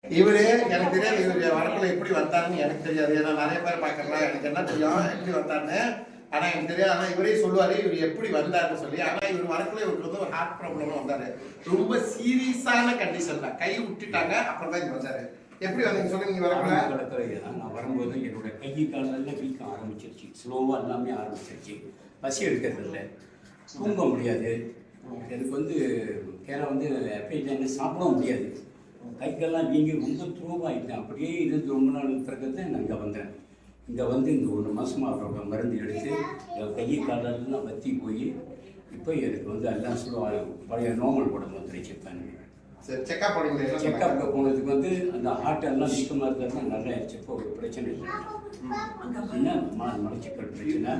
இவரு எனக்கு தெரியாது, இவரு வரக்குள்ள எப்படி வந்தாருன்னு எனக்கு தெரியாது. ஏன்னா நிறைய பேர் பார்க்கலாம், எனக்கு என்ன தெரியும் எப்படி வந்தாருன்னு. ஆனா எனக்கு தெரியாது. ஆனா இவரே சொல்லுவாரு இவர் எப்படி வந்தாருன்னு சொல்லி. ஆனா இவர் வரக்குள்ள இவருக்கு வந்து ஒரு ஹார்ட் ப்ராப்ளம் வந்தாரு. ரொம்ப சீரியஸான கண்டிஷன் தான். கை விட்டுட்டாங்க, அப்புறம் தான் இங்க வந்தாரு. எப்படி வந்தீங்க சொல்லுங்க. நீங்க வரக்குள்ள நான் வரும்போது என்னோட கை காலெல்லாம் வீக்க ஆரம்பிச்சிருச்சு. ஸ்லோவாக எல்லாமே ஆரம்பிச்சிருச்சு. பசி எடுக்கிறது இல்லை, தூங்க முடியாது. எனக்கு வந்து கேரை வந்து எப்போ சாப்பிட முடியாது. கைக்கெல்லாம் வீங்கி ரொம்ப துருவாயிட்டேன். அப்படியே இருந்து ரொம்ப நாள் பிறகு நான் இங்கே வந்தேன். இங்கே வந்து இந்த 1 மாதமாக அவரோட மருந்து எடுத்து என் கை காலெல்லாம் வற்றி போய் இப்போ எனக்கு வந்து எல்லாம் ஸ்லோவாக பழைய நார்மல் உடம்பு வந்துருச்சு. சரி, செக்அப் பண்ணுங்க. செக்அப்க்கு போனதுக்கு வந்து அந்த ஹார்ட் எல்லாம் வீக்கமாக இருக்கிறதுலாம் நல்லா ஆயிடுச்சு. இப்போ ஒரு பிரச்சனை இல்லை. என்ன மலச்சிக்கல் பிரச்சனை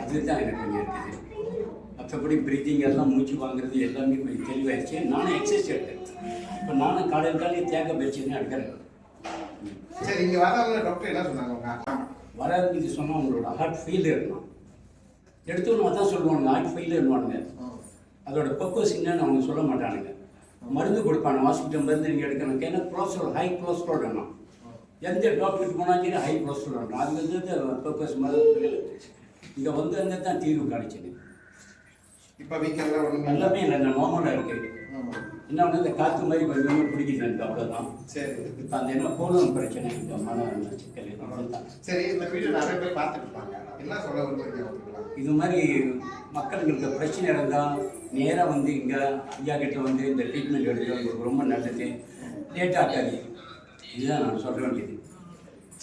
அதுதான் எனக்கு கொஞ்சம் இருக்குது. மற்றபடி பிரீத்திங் எல்லாம் மூச்சு வாங்குறது எல்லாமே கொஞ்சம் தெளிவாயிடுச்சு. நானும் எக்ஸசைஸ் எடுத்தேன். இப்போ நானும் காலையில் தேங்காய் பறிச்சுன்னு எடுக்கிறேன். சரி, இங்கே வரவங்க டாக்டர் என்ன சொன்னாங்க? வராது இது சொன்னால் உங்களோட ஹார்ட் ஃபெயிலியர் இருக்கணும். எடுத்தோன்னு அதான் சொல்லுவாங்க, ஹார்ட் ஃபெயிலியர்வானுங்க. அதோட பர்பஸ் என்னன்னு அவங்க சொல்ல மாட்டானுங்க. மருந்து கொடுப்பாங்க, ஹாஸ்பிட்டல் மருந்து நீங்கள் எடுக்கணும். ஏன்னா கொலஸ்ட்ரால், ஹை கொலஸ்ட்ரால் வேணும். எந்த டாக்டருக்கு போனாலும் சரி ஹை கொலஸ்ட்ரால் வேணும். அது வந்து பர்பஸ் மருந்து. இங்கே வந்து அந்த தான் தீர்வு காணிச்சுது. இப்போ வீக்கெல்லாம் ஒன்றும் எல்லாமே இல்லை, நார்மலாக இருக்குது. என்ன ஒன்று இந்த காற்று மாதிரி கொஞ்சமாக பிடிக்குது எனக்கு, அவ்வளோதான். சரி, இப்போ அந்த என்ன கோலம் பிரச்சனை, இந்த மன சிக்கல் தான். சரி, இந்த வீடியோ நிறைய பேர் பார்த்துட்டு இருப்பாங்க. என்ன சொல்ல விரும்புறீங்க? இது மாதிரி மக்களுக்கு பிரச்சனை இருந்தால் நேராக வந்து இங்கே ஐயா கிட்ட வந்து இந்த ட்ரீட்மெண்ட் எடுத்து உங்களுக்கு ரொம்ப நல்லது. லேட் ஆகாது. இதுதான் நான் சொல்ல வேண்டியது.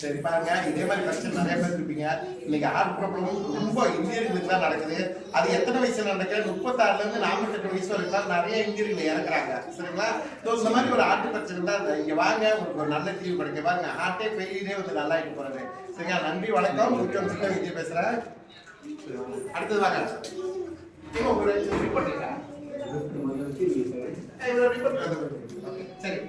சரி, பாருங்க, இதே மாதிரி பிரச்சனை நிறைய பேர் இருப்பீங்க. இன்னைக்கு ஹார்ட் ப்ராப்ளம் ரொம்ப இந்தியர்களுக்கு தான் நடக்குது. அது எத்தனை வயசுல நடக்குது? 36 48 வயசு வரைக்கும் நிறைய இந்தியர்கள் இறக்குறாங்க. சரிங்களா? இந்த மாதிரி ஒரு ஹார்ட் பிரச்சனை தான் இங்க வாங்க, உங்களுக்கு ஒரு நல்ல தீர்வு கிடைக்க. பாருங்க, ஹார்ட்டே ஃபெயிலியரே வந்து நல்லா ஆகிட்டு போறது. சரிங்களா? நன்றி, வணக்கம். முக்கியம் விஜய் பேசுறேன். அடுத்தது வாங்க. ஒரு ரிப்போர்ட் இருக்கா? சரி.